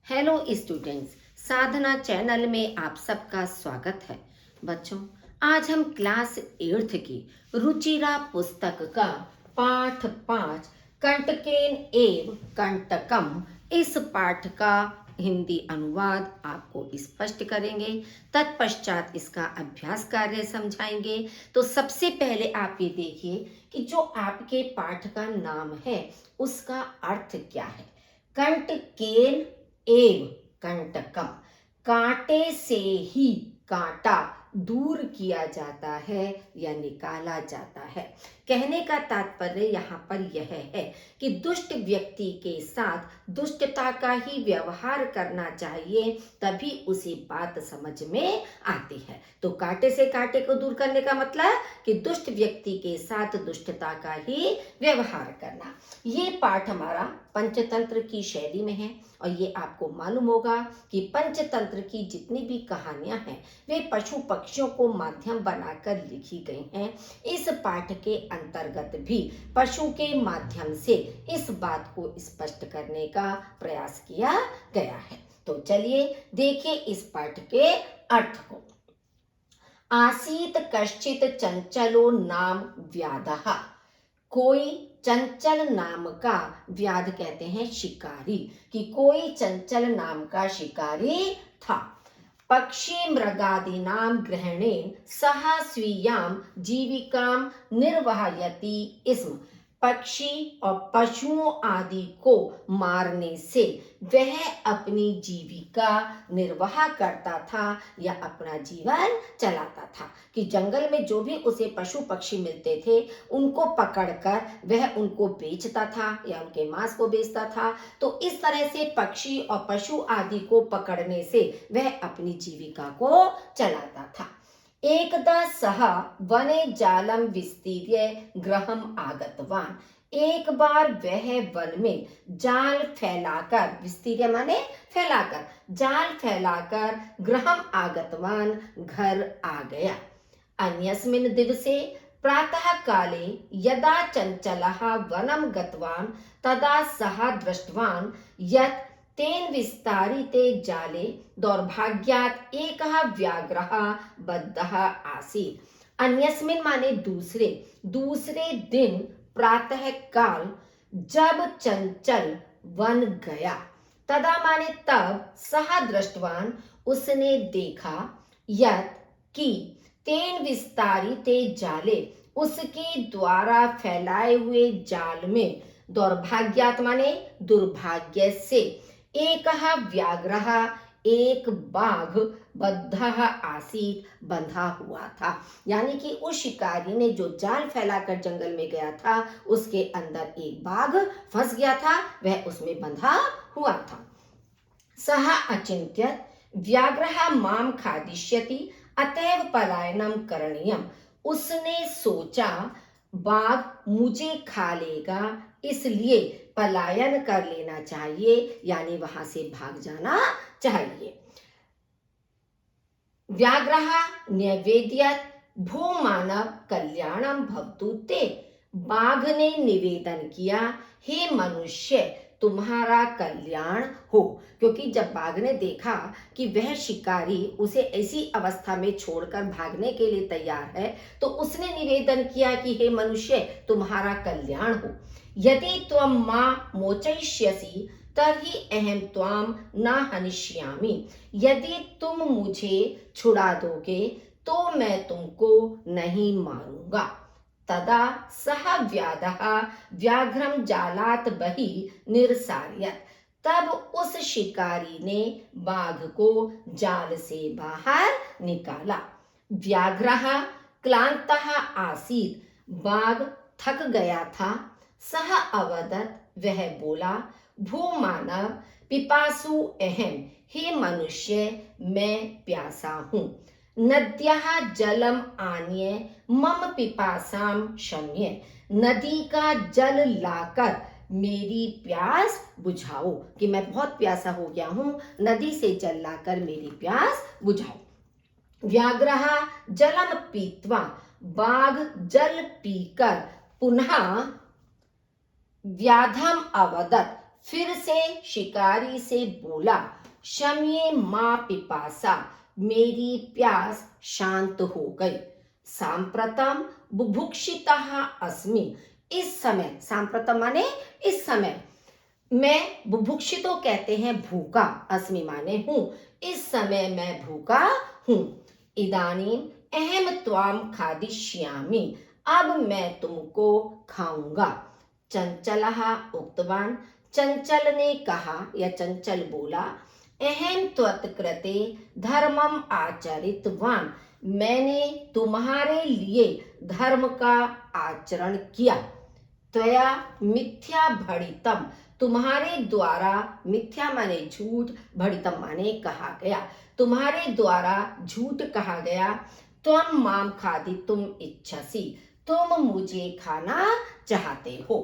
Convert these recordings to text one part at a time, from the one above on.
Hello students, साधना channel में आप सबका स्वागत है। बच्चों, आज हम क्लास 8th की रुचिरा पुस्तक का पाठ 5 कंटकेन एव कंटकम इस पाठ का हिंदी अनुवाद आपको स्पष्ट करेंगे। तत्पश्चात इसका अभ्यास कार्य समझाएंगे। तो सबसे पहले आप ये देखिए कि जो आपके पाठ का नाम है उसका अर्थ क्या है। कंटकेन एव कंटकम, कांटे से ही कांटा दूर किया जाता है या निकाला जाता है। कहने का तात्पर्य यहाँ पर यह है कि दुष्ट व्यक्ति के साथ दुष्टता का ही व्यवहार करना चाहिए, तभी उसे बात समझ में आती है। तो कांटे से कांटे को दूर करने का मतलब कि दुष्ट व्यक्ति के साथ दुष्टता का ही व्यवहार करना। ये पाठ हमारा पंचतंत्र की शैली में है और ये आपको मालूम होगा कि पंचतंत्र की जितनी भी कहानियां हैं वे पशु पक्षियों को माध्यम बनाकर लिखी गई हैं। इस पाठ के अंतर्गत भी पशु के माध्यम से इस बात को स्पष्ट करने का प्रयास किया गया है। तो चलिए देखिए इस पाठ के अर्थ को। आसीत कश्चित चंचलो नाम व्याधः, कोई चंचल नाम का, व्याध कहते हैं शिकारी, कि कोई चंचल नाम का शिकारी था। पक्षी मृगादीनां ग्रहणेन सह स्वीयां जीविकां निर्वहयति स्म, पक्षी और पशुओं आदि को मारने से वह अपनी जीविका निर्वाह करता था या अपना जीवन चलाता था। कि जंगल में जो भी उसे पशु पक्षी मिलते थे उनको पकड़कर वह उनको बेचता था या उनके मांस को बेचता था। तो इस तरह से पक्षी और पशु आदि को पकड़ने से वह अपनी जीविका को चलाता था। एकदा सह वने जालम विस्तीर्य गृहम आगतवान, एक बार वह वन में जाल फैलाकर, विस्तीर्य माने फैलाकर, जाल फैलाकर गृहम आगतवान घर आ गया। अन्यस्मिन् दिवसे प्रातः काले यदा चंचलः वनं गतवान् तदा सः दृष्टवान् यत् तेन विस्तारिते जाले दौर्भाग्यात् एकः व्याघ्रः बद्धः आसीत्। अन्यस्मिन् माने दूसरे, दूसरे दिन प्रातः काल जब चंचल वन गया, तदा माने तब, सह दृष्टवान उसने देखा, यत् कि तेन विस्तारिते जाले उसके द्वारा फैलाए हुए जाल में, दौर्भाग्यात् माने दुर्भाग्य से, एकः व्याघ्रः एक बाघ बद्धः आसीत बंधा हुआ था। यानी कि उस शिकारी ने जो जाल फैलाकर जंगल में गया था उसके अंदर एक बाघ फंस गया था, वह उसमें बंधा हुआ था। सः अचिंत्यत व्याघ्रः माम खादिष्यति अतएव पलायनम करणीयम, उसने सोचा बाघ मुझे खा लेगा इसलिए पलायन कर लेना चाहिए, यानी वहां से भाग जाना चाहिए। व्याघ्रः न्यवेद्यत भो मानव कल्याणम भवतु ते, बाघ ने निवेदन किया, हे मनुष्य तुम्हारा कल्याण हो। क्योंकि जब बाघ ने देखा कि वह शिकारी उसे ऐसी अवस्था में छोड़कर भागने के लिए तैयार है, तो उसने निवेदन किया कि हे मनुष्य तुम्हारा कल्याण हो। यदि त्वं मां मोचयिष्यसि तर्हि अहं त्वां न हनिष्यामि, यदि तुम मुझे छुड़ा दोगे तो मैं तुमको नहीं मारूंगा। तदा सह व्याधः व्याघ्रम जालात बहिः निरसार्यत, तब उस शिकारी ने बाघ को जाल से बाहर निकाला। व्याघ्रः क्लांतः आसीत्, बाघ थक गया था। सह अवदत्, वह बोला, भो मानव पिपासु अहम, हे मनुष्य मैं प्यासा हूं। नद्याः जलम आन्य मम पिपासाम शम्य, नदी का जल लाकर मेरी प्यास बुझाओ, कि मैं बहुत प्यासा हो गया हूं, नदी से जल लाकर मेरी प्यास बुझाओ। व्याघ्रः जलम पीत्वा, बाघ जल पीकर पुनः व्याधम अवदत्, फिर से शिकारी से बोला, शम्ये माँ पिपासा, मेरी प्यास शांत हो गई। सांप्रतम बुभुक्षितः अस्मि, इस समय, सांप्रतम माने इस समय, मैं, बुभुक्षितो कहते हैं भूखा, अस्मि माने हूं, इस समय मैं भूखा हूं। इदानीम अहम त्वाम खादिष्यामि, अब मैं तुमको खाऊंगा। चंचलः उक्तवान, चंचल ने कहा या चंचल बोला, अहम त्वत्कृते धर्मम आचरितवान, मैंने तुम्हारे लिए धर्म का आचरण किया। त्वया मिथ्या भड़ितम, तुम्हारे द्वारा, मिथ्या माने झूठ, भड़ितम माने कहा गया, तुम्हारे द्वारा झूठ कहा गया। त्वम माम खादितुम इच्छसि, तुम मुझे खाना चाहते हो।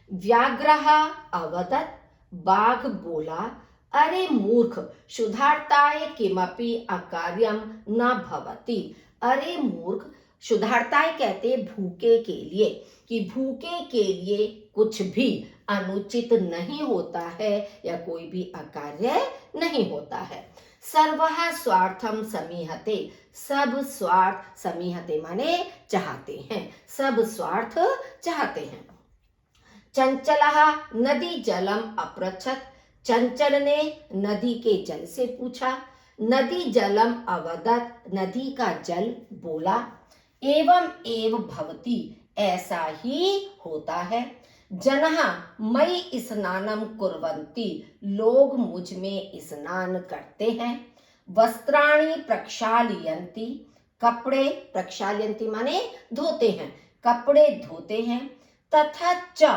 व्याघ्रः अवदत्, बाघ बोला, अरे मूर्ख, क्षुधार्ताय किमपि अकार्यम न भवति। अरे मूर्ख, क्षुधार्ताय कहते भूखे के लिए, कि भूखे के लिए कुछ भी अनुचित नहीं होता है या कोई भी अकार्य नहीं होता है। सर्वः स्वार्थम समीहते, सब स्वार्थ, समीहते माने चाहते हैं, सब स्वार्थ चाहते हैं। चंचलः नदी जलम अपृच्छत, चंचल ने नदी के जल से पूछा। नदी जलम अवदत्, नदी का जल बोला, एवं एव भवति, ऐसा ही होता है। जनः मयि स्नानम कुर्वन्ति, लोग मुझ में स्नान करते हैं। वस्त्राणि प्रक्षालयन्ति, कपड़े, प्रक्षालयन्ति माने धोते हैं, कपड़े धोते हैं। तथा च,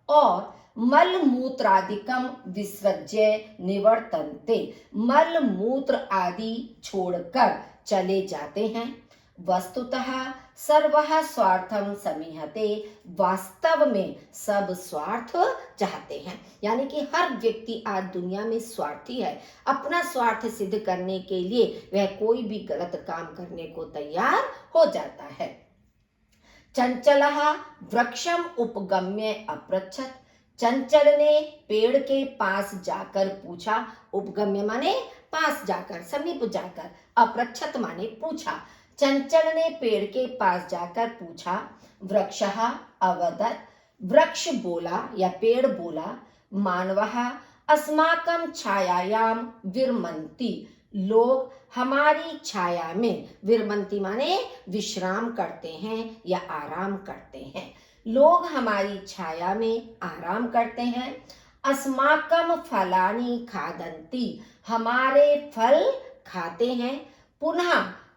और मल मूत्रादिकम विसर्ज्य निवर्तन्ते, मल मूत्र आदि छोड़कर चले जाते हैं। वस्तुतः सर्वः स्वार्थम समीहते, वास्तव में सब स्वार्थ चाहते हैं, यानी कि हर व्यक्ति आज दुनिया में स्वार्थी है। अपना स्वार्थ सिद्ध करने के लिए वह कोई भी गलत काम करने को तैयार हो जाता है। चंचलः वृक्षम उपगम्य अपृच्छत, चंचल ने पेड़ के पास जाकर पूछा। उपगम्य माने पास जाकर, समीप जाकर, अपृच्छत माने पूछा। चंचल ने पेड़ के पास जाकर पूछा। वृक्षः अवदत्, वृक्ष बोला या पेड़ बोला, मानवः अस्माकं छायायां विरमन्ति, लोग हमारी छाया में, विरमन्ति माने विश्राम करते हैं या आराम करते हैं, लोग हमारी छाया में आराम करते हैं। अस्माकं फलानि खादन्ति, हमारे फल खाते हैं। पुनः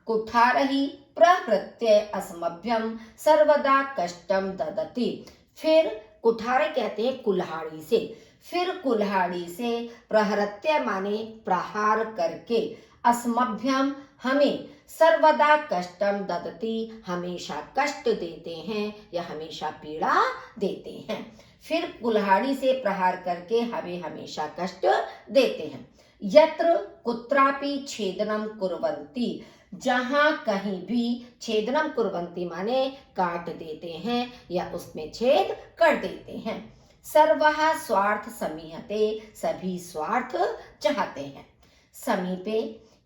कुठारहि प्रहृत्य अस्मभ्यं सर्वदा कष्टम ददति, फिर कुठार कहते हैं कुल्हाड़ी से, फिर कुल्हाड़ी से, प्रहृत्य माने प्रहार करके, अस्मभ्यम हमें, सर्वदा कष्टम ददति हमेशा कष्ट देते हैं या हमेशा पीड़ा देते हैं। फिर कुल्हाड़ी से प्रहार करके हमें हमेशा कष्ट देते हैं। यत्र कुत्रापि छेदनम कुर्वन्ति, जहां कहीं भी, छेदनम कुर्वन्ति माने काट देते हैं या उसमें छेद कर देते हैं। सर्वः स्वार्थ समीहते, सभी स्वार्थ चाहते हैं। समीपे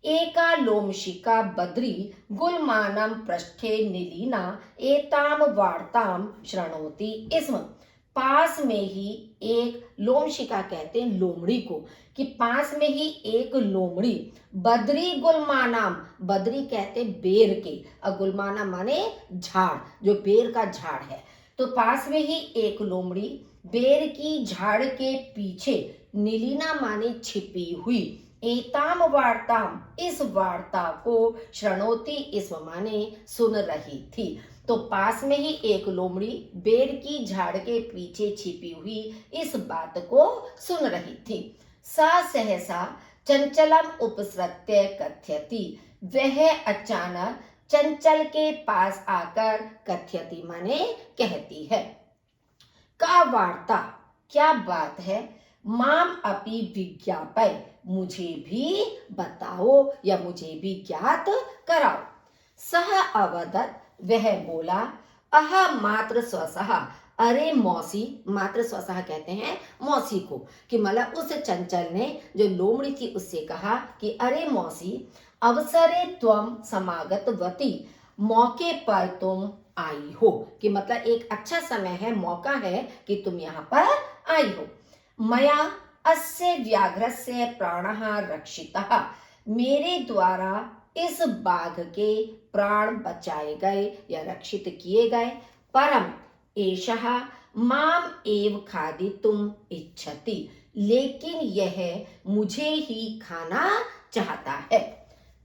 एका लोमशिका बद्री गुलमानम पृष्ठे निलीना एताम वार्ताम शृणोति स्म, पास में ही एक, लोमशिका कहते हैं लोमड़ी को, कि पास में ही एक लोमड़ी, बद्री गुलमानाम, बद्री कहते बेर के, और गुलमाना माने झाड़, जो बेर का झाड़ है, तो पास में ही एक लोमड़ी बेर की झाड़ के पीछे, नीलिना माने छिपी हुई, एताम वार्ताम, इस वार्ता को, शृणोति इस माने सुन रही थी। तो पास में ही एक लोमड़ी बेर की झाड़ के पीछे छिपी हुई इस बात को सुन रही थी। सा सहसा चंचलम उपसृत्य कथयति, वह अचानक चंचल के पास आकर कथयति माने कहती है। का वार्ता, क्या बात है। माम अपि विज्ञापय, मुझे भी बताओ या मुझे भी ज्ञात कराओ। सह अवदत्, वह बोला, अह मात्र स्वसः, अरे मौसी, मात्र स्वसः कहते हैं मौसी को, कि मतलब उस चंचल ने जो लोमड़ी थी उससे कहा कि अरे मौसी, अवसरे त्वम समागतवती, मौके पर तुम आई हो, कि मतलब एक अच्छा समय है, मौका है कि तुम यहाँ पर आई हो। मया अस्य व्याघ्रस्य प्राणः रक्षितः, मेरे द्वारा इस बाघ के प्राण बचाए गए या रक्षित किए गए। परम एषः माम एव खादितुम इच्छति, लेकिन यह मुझे ही खाना चाहता है।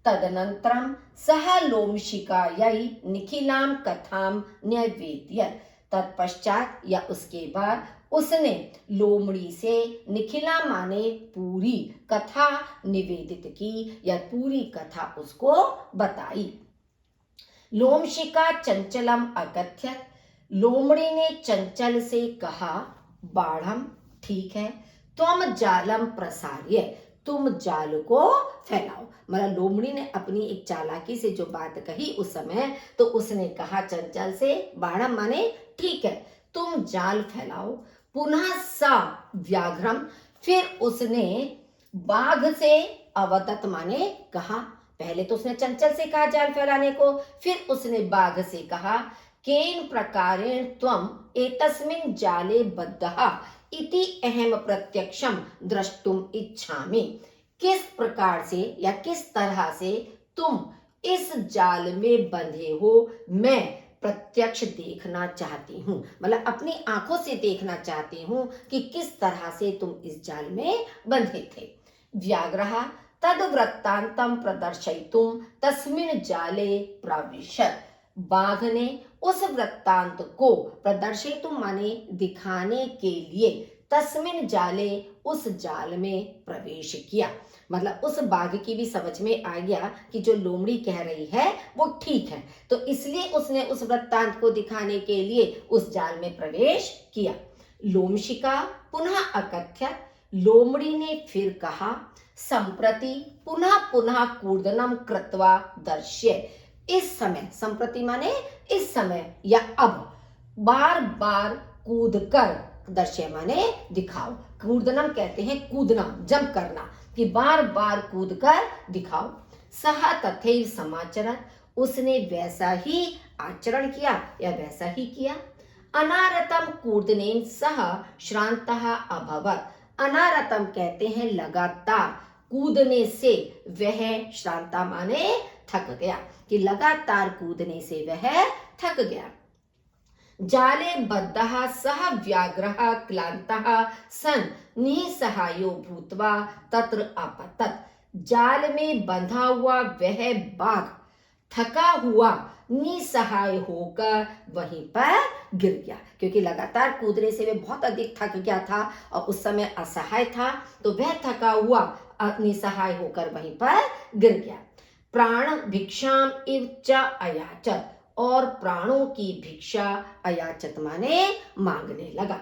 तदनंतरम सह लोमशिकायै निखिलाम कथाम न्यवेदयत्, तत्पश्चात या उसके बाद उसने लोमड़ी से निखिला माने पूरी कथा निवेदित की या पूरी कथा उसको बताई। लोमशिका चंचलम अकथ्यत, लोमड़ी ने चंचल से कहा, बाढ़म, ठीक है, त्वम जालम प्रसार्य, तुम जाल को फैलाओ। मतलब लोमड़ी ने अपनी एक चालाकी से जो बात कही उस समय, तो उसने कहा चंचल से, बाढ़म माने ठीक है, तुम जाल फैलाओ। पुनः सा व्याघ्रम, फिर उसने बाघ से अवदत माने कहा, पहले तो उसने चंचल से कहा जाल फैलाने को, फिर उसने बाघ से कहा, केन प्रकारेण त्वम एतस्मिन् जाले बद्धः इति अहम प्रत्यक्षम द्रष्टुम इच्छामि, किस प्रकार से या किस तरह से तुम इस जाल में बंधे हो, मैं प्रत्यक्ष देखना चाहती हूँ, मतलब अपनी आंखों से देखना चाहती हूँ कि किस तरह से तुम इस जाल में बंधे थे। व्याघ्रः तद वृत्तांतम प्रदर्शयितुम तस्मिन् जाले प्रविशत, बाघ ने उस वृत्तांत को प्रदर्शयितुम माने दिखाने के लिए तस्मिन् जाले उस जाल में प्रवेश किया। मतलब उस बाघ की भी समझ में आ गया कि जो लोमड़ी कह रही है वो ठीक है, तो इसलिए उसने उस वृत्तांत को दिखाने के लिए उस जाल में प्रवेश किया। लोमशिका पुनः अकथ्यत, लोमड़ी ने फिर कहा, संप्रति पुनः पुनः कूर्दनम कृत्वा दर्श्य, इस समय, संप्रति माने इस समय या अब, बार बार कूद कर, दर्श्य माने दिखाओ, कूर्दनम कहते हैं कूदना, जंप करना, कि बार बार कूद कर दिखाओ। सह तथैव समाचरत, उसने वैसा ही आचरण किया या वैसा ही किया। अनारतम कूर्दनेन सह श्रांतः अभवत, अनारतम कहते हैं लगातार, कूदने से वह, श्रांता माने थक गया, कि लगातार कूदने से वह थक गया। जाले बद्धः सह व्याघ्रः क्लान्तः सन् निसहायो भूत्वा तत्र अपतत, जाल में बंधा हुआ वह बाघ थका हुआ निसहाय होकर वहीं पर गिर गया, क्योंकि लगातार कूदने से वह बहुत अधिक थक गया था और उस समय असहाय था, तो वह थका हुआ निसहाय होकर वहीं पर गिर गया। प्राण भिक्षाम इव च अयाचत, और प्राणों की भिक्षा अयाचत माने मांगने लगा।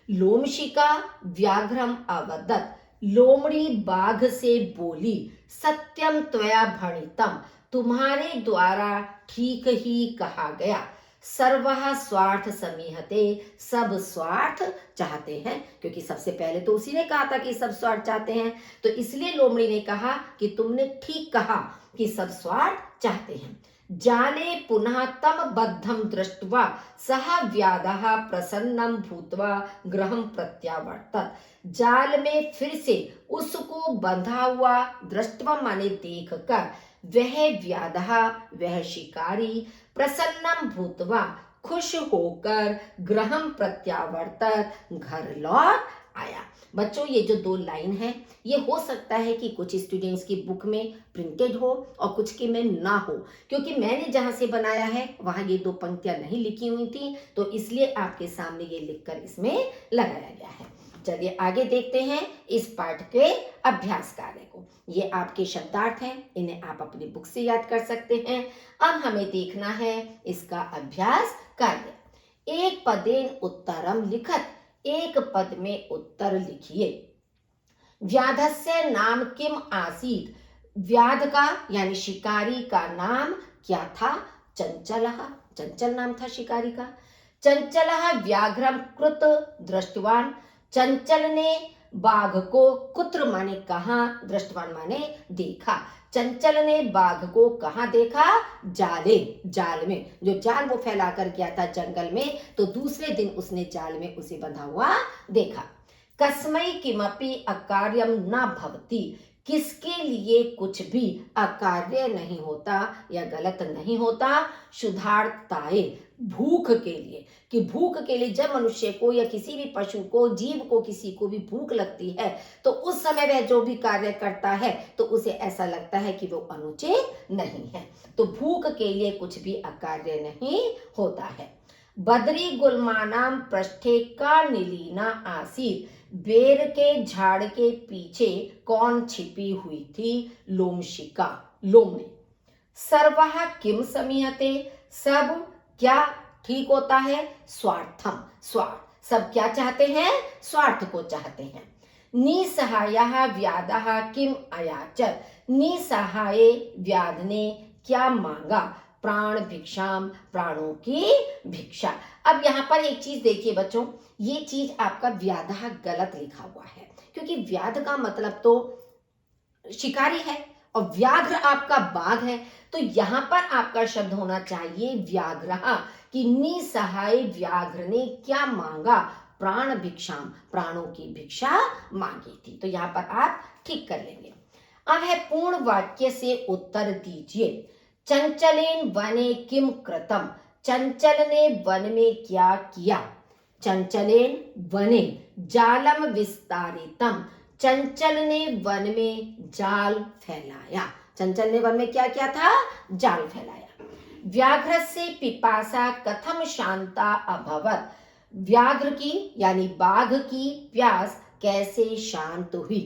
लोमशिका व्याघ्रम अवदत, लोमड़ी बाघ से बोली, सत्यम त्वया भणितम, तुम्हारे द्वारा ठीक ही कहा गया। सर्वः स्वार्थ समीहते, सब स्वार्थ चाहते हैं, क्योंकि सबसे पहले तो उसी ने कहा था कि सब स्वार्थ चाहते हैं, तो इसलिए लोमड़ी ने कहा कि तुमने ठीक कहा कि सब स्वार्थ चाहते हैं। जाले पुनः तम बद्धम दृष्ट्वा सह व्याधः प्रसन्नम भूत्वा गृहं प्रत्यावर्तत, जाल में फिर से उसको बंधा हुआ दृष्ट्वा माने देख कर वह व्याधः, वह शिकारी, प्रसन्नम भूत्वा, खुश होकर गृहं प्रत्यावर्तत, घर लौट आया। बच्चों, ये जो दो लाइन है, ये हो सकता है कि कुछ स्टूडेंट्स की बुक में प्रिंटेड हो और कुछ की में ना हो, क्योंकि मैंने जहां से बनाया है वहां ये दो पंक्तियां नहीं लिखी हुई थी, तो इसलिए आपके सामने ये लिखकर इसमें लगाया गया है। चलिए आगे देखते हैं इस पाठ के अभ्यास कार्य को। ये आपके शब्दार्थ हैं, इन्हें आप अपनी बुक से याद कर सकते हैं। अब हमें देखना है इसका अभ्यास कार्य। एक पदेन उत्तरम लिखत, एक पद में उत्तर लिखिए। व्याधस्य नाम किम आसीत, व्याध का यानी शिकारी का नाम क्या था? चंचलः, चंचल नाम था शिकारी का। चंचलः व्याघ्रम कृत दृष्टवान। चंचल ने बाघ को कुत्र माने कहाँ, दृष्टवान माने देखा। चंचल ने बाघ को कहाँ देखा, जाले, जाल में। जो जाल वो फैला कर गया था जंगल में, तो दूसरे दिन उसने जाल में उसे बंधा हुआ देखा। कस्मै किमपि अकार्यम न भवति, किसके लिए कुछ भी अकार्य नहीं होता या गलत नहीं होता। क्षुधार्ताय, भूख के लिए, कि भूख के लिए जब मनुष्य को या किसी भी पशु को, जीव को, किसी को भी भूख लगती है तो उस समय वह जो भी कार्य करता है तो उसे ऐसा लगता है कि वो अनुचित नहीं है। तो भूख के लिए कुछ भी अकार्य नहीं होता है। बदरी गुल्मानाम पृष्ठे का नीलीना आसीत, बेर के झाड़ के पीछे कौन छिपी हुई थी, लोमशिका, लोमड़ी। सर्वः किम समीयते, सब क्या ठीक होता है, स्वार्थम, स्वार्थ, सब क्या चाहते हैं, स्वार्थ को चाहते हैं। निसहायः व्याधः किम अयाचर, निसहाय व्याध ने क्या मांगा, प्राण भिक्षाम, प्राणों की भिक्षा। अब यहाँ पर एक चीज देखिए बच्चों, ये चीज आपका व्याधः गलत लिखा हुआ है, क्योंकि व्याध का मतलब तो शिकारी है और व्याघ्र आपका बाघ है। तो यहाँ पर आपका शब्द होना चाहिए व्याघ्रः, कि निसहाय व्याघ्र ने क्या मांगा, प्राण भिक्षाम, प्राणों की भिक्षा मांगी थी। तो यहाँ पर आप ठीक कर लेंगे। अब है पूर्ण वाक्य से उत्तर दीजिए। चंचलेन वने किम कृतम, चंचल ने वन में क्या किया। चंचलेन वने जालम विस्तारितम, चंचल ने वन में जाल फैलाया। चंचल ने वन में क्या किया था, जाल फैलाया। व्याघ्रस्य पिपासा कथम शांता अभवत, व्याघ्र की यानी बाघ की प्यास कैसे शांत हुई।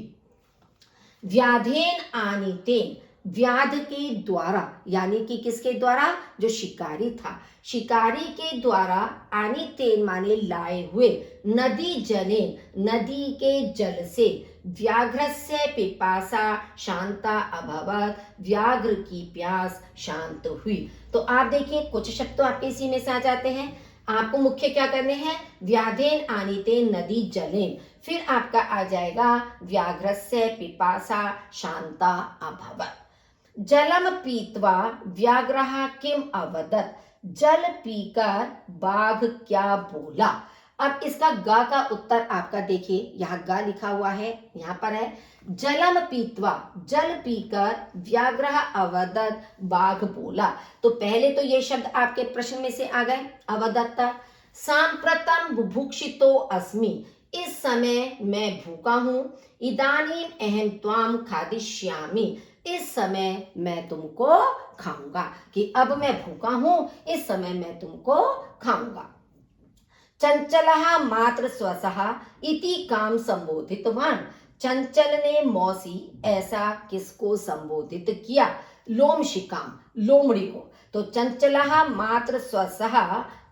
व्याधेन आनीतेन, व्याध के द्वारा, यानी कि किसके द्वारा, जो शिकारी था, शिकारी के द्वारा, आनीतेन माने लाए हुए, नदी जले, नदी के जल से, व्याघ्रस्य पिपासा शांता अभवत, व्याघ्र की प्यास शांत हुई। तो आप देखिए कुछ शब्द तो आपके इसी में से आ जाते हैं। आपको मुख्य क्या करने हैं, व्याधेन आनीतेन नदी जलेन, फिर आपका आ जाएगा व्याघ्रस्य पिपासा शांता अभवत। जलम पीत्वा व्याघ्रः किम अवदत, जल पीकर बाघ क्या बोला। अब इसका गा का उत्तर आपका देखिए, यहाँ गा लिखा हुआ है, यहाँ पर है जलम पीत्वा, जल पीकर व्याघ्रः अवदत, बाघ बोला। तो पहले तो ये शब्द आपके प्रश्न में से आ गए, अवदत्त। सांप्रतम बुभुक्षितो अस्मि, इस समय मैं भूखा हूं। इदानीम अहम त्वाम खादिष्यामि, इस समय मैं तुमको खाऊंगा, कि अब मैं भूखा हूं, इस समय मैं तुमको खाऊंगा। चंचलः मात्र स्वसः इति काम संबोधितवान, चंचल ने मौसी ऐसा किसको संबोधित किया, लोमशिकाम, लोमड़ी को। तो चंचलः मात्र स्वसः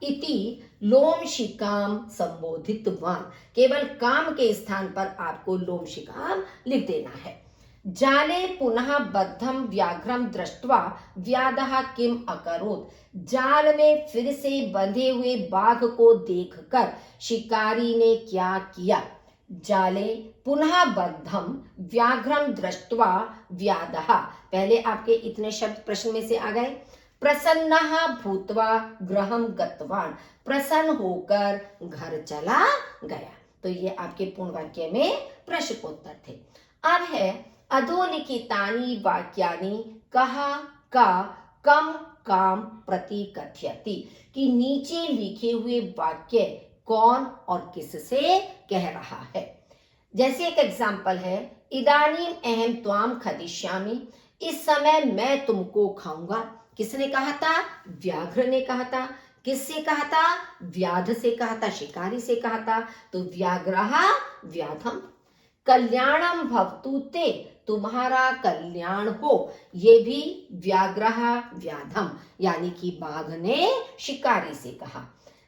इति लोमशिकाम संबोधितवान, केवल काम के स्थान पर आपको लोमशिकाम लिख देना है। जाले पुनः बद्धम व्याघ्रम दृष्ट्वा व्याधः किम अकरोत्, जाल में फिर से बंधे हुए बाघ को देखकर शिकारी ने क्या किया। जाले पुनः बद्धम व्याघ्रम दृष्ट्वा व्याधः, पहले आपके इतने शब्द प्रश्न में से आ गए। प्रसन्नः भूत्वा गृहं गतवान, प्रसन्न होकर घर चला गया। तो ये आपके पूर्ण वाक्य में प्रश्नोत्तर थे। अब है अधोलिखितानि वाक्यानि कः का कम काम प्रतिकथयति, कि नीचे लिखे हुए वाक्य कौन और किससे कह रहा है। जैसे एक एग्जाम्पल है, इदानीम अहम त्वाम खादिष्यामि, इस समय मैं तुमको खाऊंगा। किसने कहा था, व्याघ्र ने कहा था। किससे कहा था, व्याध से कहा था, शिकारी से कहा था। तो व्याघ्रः व्याधम। कल्याणम भवतु ते, तुम्हारा कल्याण हो, ये भी व्याघ्रः व्याधम, यानी कि बाघ ने शिकारी से कहा।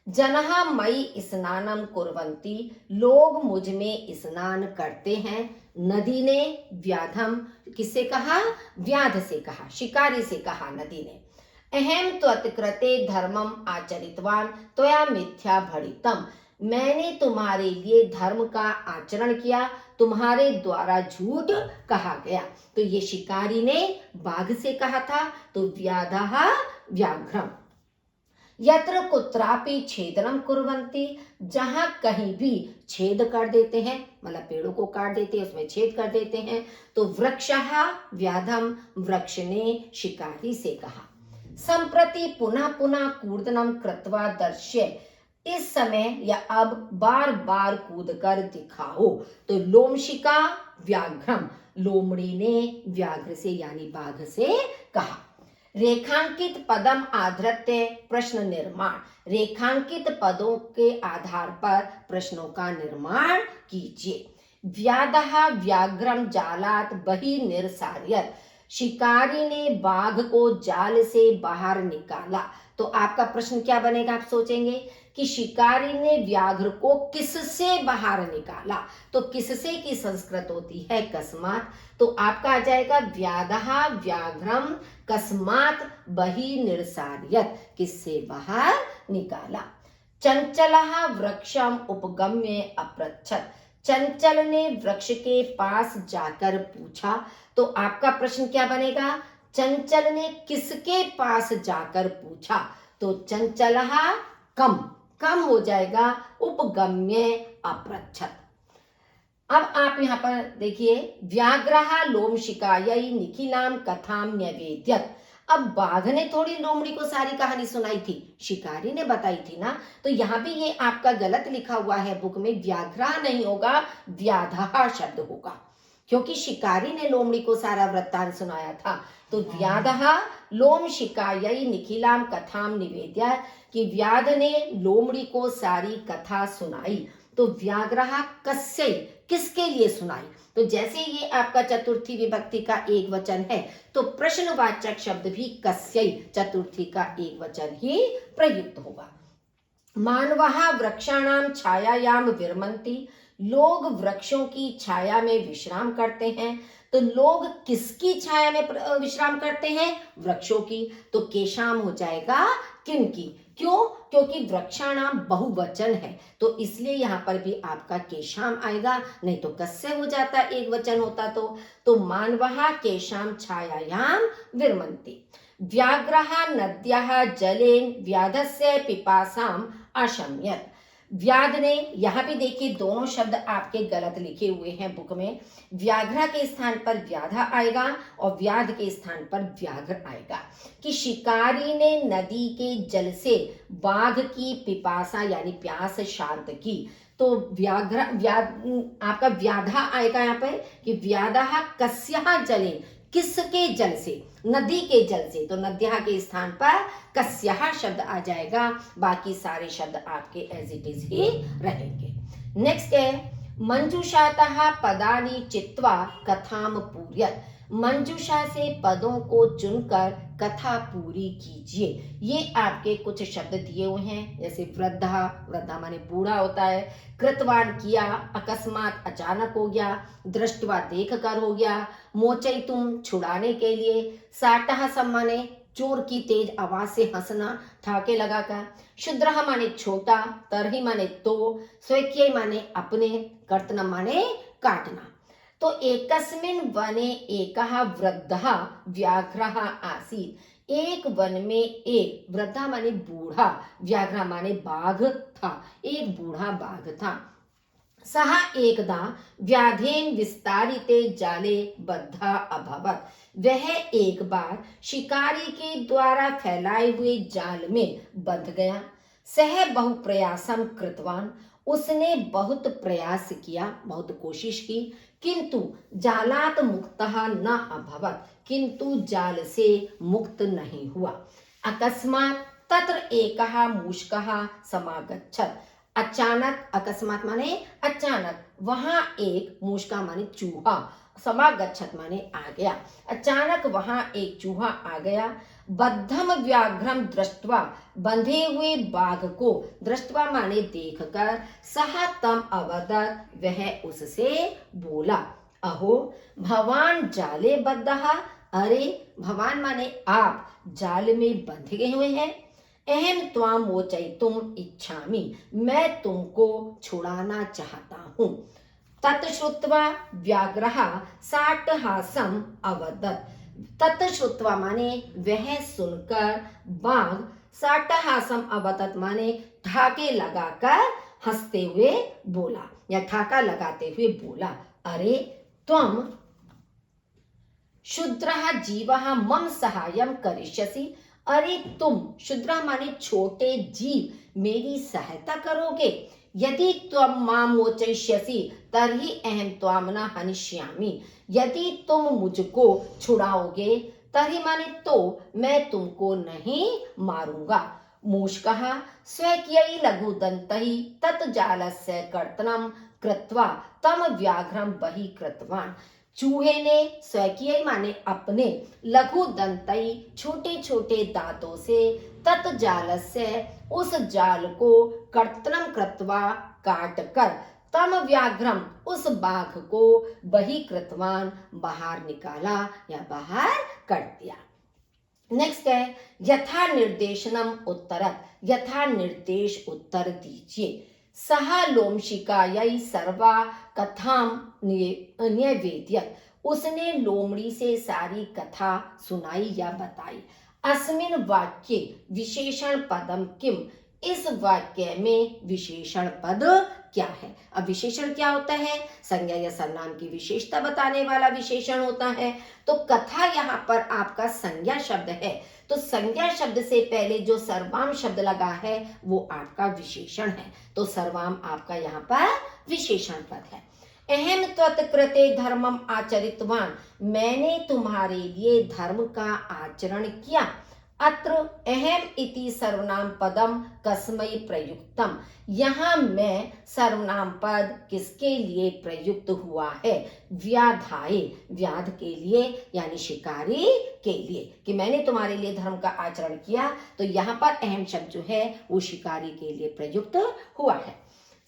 जनः मयि स्नानम कुर्वन्ति, लोग मुझ में स्नान करते हैं। नदी ने व्याधम, किससे कहा, व्याध से कहा, शिकारी से कहा नदी ने। अहम त्वत्कृते धर्मम आचरितवान त्वया मिथ्या भणितम। मैंने तुम्हारे लिए धर्म का आचरण किया, तुम्हारे द्वारा झूठ कहा गया। तो ये शिकारी ने बाघ से कहा था। तो व्याधः व्याघ्रम। यत्र कुत्रापि छेदनम कुर्वन्ति, जहां कहीं भी छेद कर देते हैं, मतलब पेड़ों को काट देते हैं, उसमें छेद कर देते हैं। तो वृक्षः व्याधम, वृक्ष ने शिकारी से कहा। संप्रति पुनः पुनः कूर्दनम कृत्वा दर्श्य, इस समय या अब बार बार कूद कर दिखाओ। तो लोमशिका व्याघ्रम, लोमड़ी ने व्याघ्र से यानी बाघ से कहा। रेखांकित पदम आधृत्य प्रश्न निर्माण, रेखांकित पदों के आधार पर प्रश्नों का निर्माण कीजिए। व्याधः व्याघ्रम जालात बहि निर्सार्यत, शिकारी ने बाघ को जाल से बाहर निकाला। तो आपका प्रश्न क्या बनेगा, आप सोचेंगे कि शिकारी ने व्याघ्र को किससे बाहर निकाला। तो किससे की संस्कृत होती है कस्मात। तो आपका आ जाएगा व्याधः व्याघ्रम कस्मात बहि निर्सार्यत, किससे बाहर निकाला। चंचलः वृक्षम उपगम्य अपृच्छत, चंचल ने वृक्ष के पास जाकर पूछा। तो आपका प्रश्न क्या बनेगा, चंचल ने किसके पास जाकर पूछा। तो चंचलः कम, कम हो जाएगा उपगम्य अपृच्छत। अब आप यहाँ पर देखिए, व्याघ्रः लोमशिकायै निखिलाम कथाम न्यवेद्यत। अब बाघ ने थोड़ी लोमड़ी को सारी कहानी सुनाई थी, शिकारी ने बताई थी ना। तो यहाँ भी ये आपका गलत लिखा हुआ है बुक में, व्याघ्रः नहीं होगा, व्याधः शब्द होगा, क्योंकि शिकारी ने लोमड़ी को सारा वृत्तांत सुनाया था। तो व्याधः लोमशिकायै निखिलाम कथाम निवेद्य, कि व्याध ने लोमड़ी को सारी कथा सुनाई। तो व्याघ्रः कस्य, किसके लिए सुनाई। तो जैसे ये आपका चतुर्थी विभक्ति का एक वचन है, तो प्रश्नवाचक शब्द भी कस्य चतुर्थी का एक वचन ही प्रयुक्त होगा। मानवः वृक्षाणाम छायायाम विरमन्ति, लोग वृक्षों की छाया में विश्राम करते हैं। तो लोग किसकी छाया में विश्राम करते हैं, वृक्षों की। तो केशाम हो जाएगा किनकी, क्यों, क्योंकि वृक्षाणाम बहुवचन है, तो इसलिए यहाँ पर भी आपका केशाम आएगा, नहीं तो कस्य हो जाता एक वचन होता। तो मानवः केशाम छायायाम विरमन्ति। व्याघ्रः नद्याः जलेन व्याधस्य पिपासाम अशम्यत, व्याध ने, यहाँ भी देखिए दोनों शब्द आपके गलत लिखे हुए हैं बुक में। व्याघ्र के स्थान पर व्याधा आएगा और व्याध के स्थान पर व्याघ्र आएगा। कि शिकारी ने नदी के जल से बाघ की पिपासा यानी प्यास शांत की। तो आपका व्याधा आएगा यहाँ पर कि व्याधः कस्यः जलेन, किसके जल से, नदी के जल से। तो नद्या के स्थान पर कस्यः शब्द आ जाएगा, बाकी सारे शब्द आपके एज इट इज ही रहेंगे। नेक्स्ट है मंजूषातः पदानि चित्वा कथाम पूर्यत, मंजूषा से पदों को चुनकर कथा पूरी कीजिए। ये आपके कुछ शब्द दिए हुए हैं, जैसे वृद्धा, वृद्धा माने बूढ़ा होता है, कृतवान किया, अकस्मात अचानक हो गया, दृष्टवा देख कर हो गया, मोचयितुम छुड़ाने के लिए, साटः सम माने चोर की तेज आवाज से हंसना ठाके लगाकर, शुद्रः माने छोटा, तरहि माने तो, स्वैक्य माने अपने, कर्तन माने काटना। तो एकस्मिन् वने एकः वृद्धः व्याघ्रः आसीत्, एक वन में एक, वृद्धा माने बूढ़ा, व्याघ्र माने बाघ था, एक बूढ़ा बाघ था। सः एकदा व्याधेन विस्तारिते जाले बद्धा अभवत्, वह एक बार शिकारी के द्वारा फैलाए हुए जाल में बंध गया। सह बहु प्रयासम कृतवान, उसने बहुत प्रयास किया, बहुत कोशिश की, किंतु जालात मुक्तः न अभवत्, किंतु जाल से मुक्त नहीं हुआ। अकस्मात तत्र एकः मूषकः समागच्छत्, अचानक, अकस्मात माने अचानक, वहां एक, मूषका माने चूहा, समागच्छत् माने आ गया, अचानक वहां एक चूहा आ गया। बद्धम व्याघ्रम दृष्ट्वा, बंधे हुए बाघ को, दृष्ट्वा माने देखकर, सह तम अवदत्, वह उससे बोला, अहो भवान जाले बद्धः, अरे भवान माने आप जाल में बंध गए हुए हैं। अहम त्वाम मोचयितुम इच्छामि, मैं तुमको छुड़ाना चाहता हूँ। ततश्रुत्वा व्याघ्रः साट्टहासम् अवदत्। ततश्रुत्वा माने वह सुनकर बाघ साट्टहासम् अवदत् माने ठाके लगाकर हंसते हुए बोला या ठाका लगाते हुए बोला, अरे त्वम शूद्रः जीवः मम सहायं करिष्यसि। अरे तुम शूद्र माने छोटे जीव मेरी सहायता करोगे। यदि त्वं मां मोचयिष्यसि तर्हि अहं त्वां न हनिष्यामि। यदि तुम मुझको छुड़ाओगे तर्हि माने तो मैं तुमको नहीं मारूंगा। मूषकः स्वकीयै लघुदन्तैः तत् जालस्य कर्तनं कृत्वा तम व्याघ्रं बहिः कृतवान्। चूहे ने स्वकीय माने अपने लघु दंतई छोटे छोटे दांतों से तत् जालस्य उस जाल को कर्तनम कृत्वा काट कर तम व्याघ्रम उस बाघ को बही कृतवान बाहर निकाला या बाहर कर दिया। नेक्स्ट है यथा निर्देशनम उत्तरत, यथा निर्देश उत्तर दीजिए। सह लोमशिकायै सर्वा कथाम न्यवेद्यत, उसने लोमड़ी से सारी कथा सुनाई या बताई। अस्मिन वाक्ये विशेषण पदम किम, इस वाक्य में विशेषण पद क्या है। अब विशेषण क्या होता है, संज्ञा या सर्वनाम की विशेषता बताने वाला विशेषण होता है। तो कथा यहाँ पर आपका संज्ञा शब्द है, तो संज्ञा शब्द से पहले जो सर्वनाम शब्द लगा है वो आपका विशेषण है। तो सर्वनाम आपका यहाँ पर विशेषण पद है। अहम त्वत्कृते धर्मम आचरितवान, मैंने तुम्हारे लिए धर्म का आचरण किया। अत्र अहम इति सर्वनाम पदम कस्मै प्रयुक्तम, यहाँ मैं सर्वनाम पद किसके लिए प्रयुक्त हुआ है, व्याधाये, व्याध के लिए यानी शिकारी के लिए, कि मैंने तुम्हारे लिए धर्म का आचरण किया। तो यहाँ पर अहम शब्द जो है वो शिकारी के लिए प्रयुक्त हुआ है।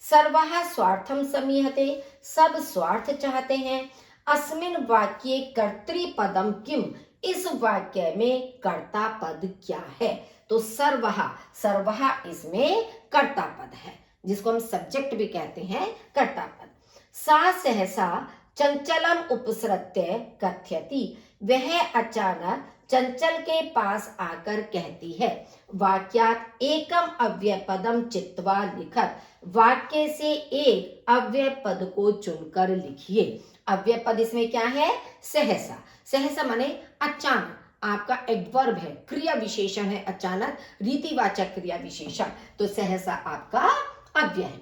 सर्वः स्वार्थम समीहते, सब स्वार्थ चाहते हैं। अस्मिन वाक्ये कर्तृपदम किम, इस वाक्य में कर्ता पद क्या है। तो सर्वः, सर्वः इसमें कर्ता पद है जिसको हम सब्जेक्ट भी कहते हैं, कर्ता पद। सा सहसा चंचलम उपसृत्य कथयति, वह अचानक चंचल के पास आकर कहती है। वाक्यात एकम अव्यय पदम चित्वा लिखत, वाक्य से एक अव्यय पद को चुनकर लिखिए। अव्यय पद इसमें क्या है, सहसा। सहसा माने अचानक, आपका एडवर्ब है, क्रिया विशेषण है अचानक, रीतिवाचक क्रिया विशेषण। तो सहसा आपका अव्यय है।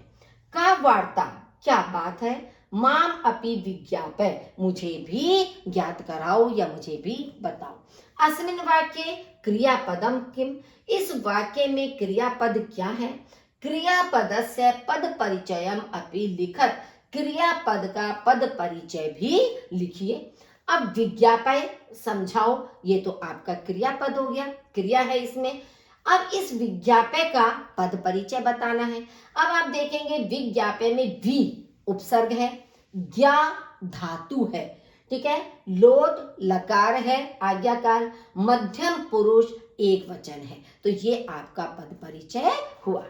का वार्ता, क्या बात है। माम अपि विज्ञापय, मुझे भी ज्ञात कराओ या मुझे भी बताओ। अस्मिन वाक्ये क्रियापदम किम, इस वाक्य में क्रियापद क्या है। क्रियापदस्य पद परिचयम अपि लिखत, क्रियापद का पद परिचय भी लिखिए। अब विज्ञापय समझाओ, ये तो आपका क्रियापद हो गया, क्रिया है इसमें। अब इस विज्ञापय का पद परिचय बताना है। अब आप देखेंगे विज्ञापय में वी उपसर्ग है, ज्ञा धातु है, ठीक है, लोट लकार है आज्ञाकार, मध्यम पुरुष एक वचन है। तो ये आपका पद परिचय हुआ।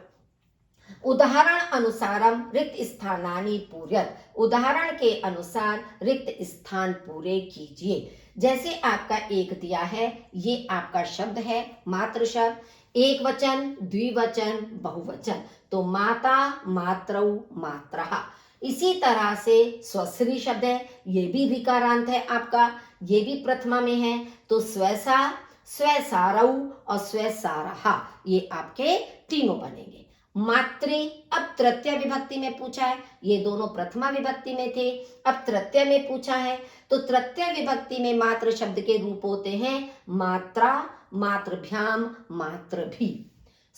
उदाहरण अनुसारम रिक्त स्थानानि पूर्यत, उदाहरण के अनुसार रिक्त स्थान पूरे कीजिए। जैसे आपका एक दिया है, ये आपका शब्द है मात्र शब्द, एक वचन, द्विवचन, बहुवचन। तो माता, मात्रौ, मात्रः। इसी तरह से स्वश्री शब्द है, ये भी ऋकारांत है आपका, ये भी प्रथमा में है। तो स्वसा, स्वसारौ और स्वसारः, ये आपके तीनों बनेंगे। मातृ, अब तृतीय विभक्ति में पूछा है, ये दोनों प्रथमा विभक्ति में थे, अब तृतीय में पूछा है। तो तृतीय विभक्ति में मात्र शब्द के रूप होते हैं मात्रा, मातृभ्याम, मातृभी।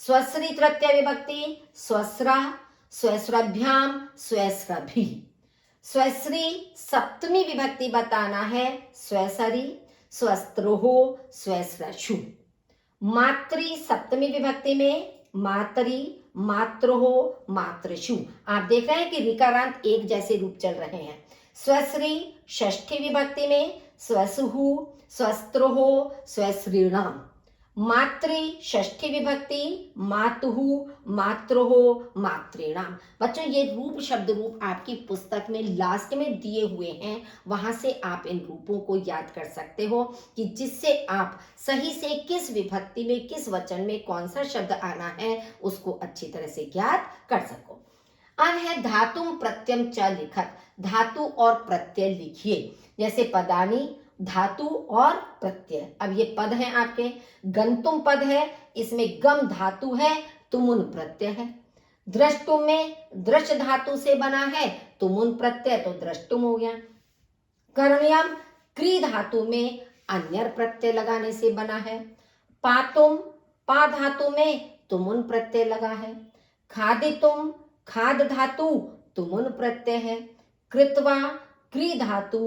स्वश्री तृतीय विभक्ति स्वस्रा, स्वस्रभ्याम, स्वस्रभी। स्वश्री सप्तमी विभक्ति बताना है स्वसरी, स्वस्त्रोहो, स्वस्रशु। मातृ सप्तमी विभक्ति में मातरी, मातृहो, मातृशु। आप देख रहे हैं कि ऋकारांत एक जैसे रूप चल रहे हैं। स्वश्री षष्ठी विभक्ति में स्वसुहु, स्वस्त्रोः, स्वश्रीणाम। मातृ षष्ठी विभक्ति मातुहु, मात्रोः, मातॄणाम। बच्चों ये रूप शब्द रूप आपकी पुस्तक में लास्ट में दिए हुए हैं, वहां से आप इन रूपों को याद कर सकते हो कि जिससे आप सही से किस विभक्ति में किस वचन में कौन सा शब्द आना है उसको अच्छी तरह से ज्ञात कर सको। अब है धातुम प्रत्ययम च लिखत, धातु और प्रत्यय लिखिए। जैसे पदानी धातु और प्रत्यय। अब ये पद हैं आपके, गंतुम पद है, इसमें गम धातु है, तुमुन प्रत्यय है। द्रष्टुम में दृश धातु से बना है, तुमुन प्रत्यय तो द्रष्टुम हो गया। कर्ण्यम क्री धातु में अन्यर प्रत्यय लगाने से बना है। पातुम पा धातु में तुमुन प्रत्यय लगा है। खादितुम खाद धातु तुमुन प्रत्यय है। कृत्वा क्री धातु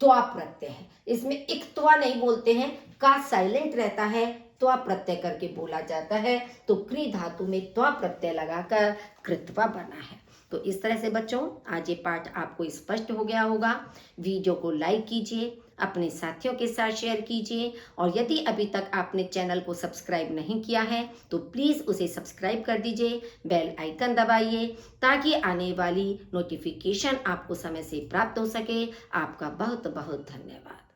त्वा प्रत्यय है। इसमें इक्त्वा नहीं बोलते हैं, का साइलेंट रहता है, त्वा प्रत्यय करके बोला जाता है, तो क्री धातु में त्वा प्रत्यय लगाकर कृत्वा बना है। तो इस तरह से बच्चों आज ये पाठ आपको स्पष्ट हो गया होगा। वीडियो को लाइक कीजिए, अपने साथियों के साथ शेयर कीजिए, और यदि अभी तक आपने चैनल को सब्सक्राइब नहीं किया है तो प्लीज़ उसे सब्सक्राइब कर दीजिए, बेल आइकन दबाइए ताकि आने वाली नोटिफिकेशन आपको समय से प्राप्त हो सके। आपका बहुत बहुत धन्यवाद।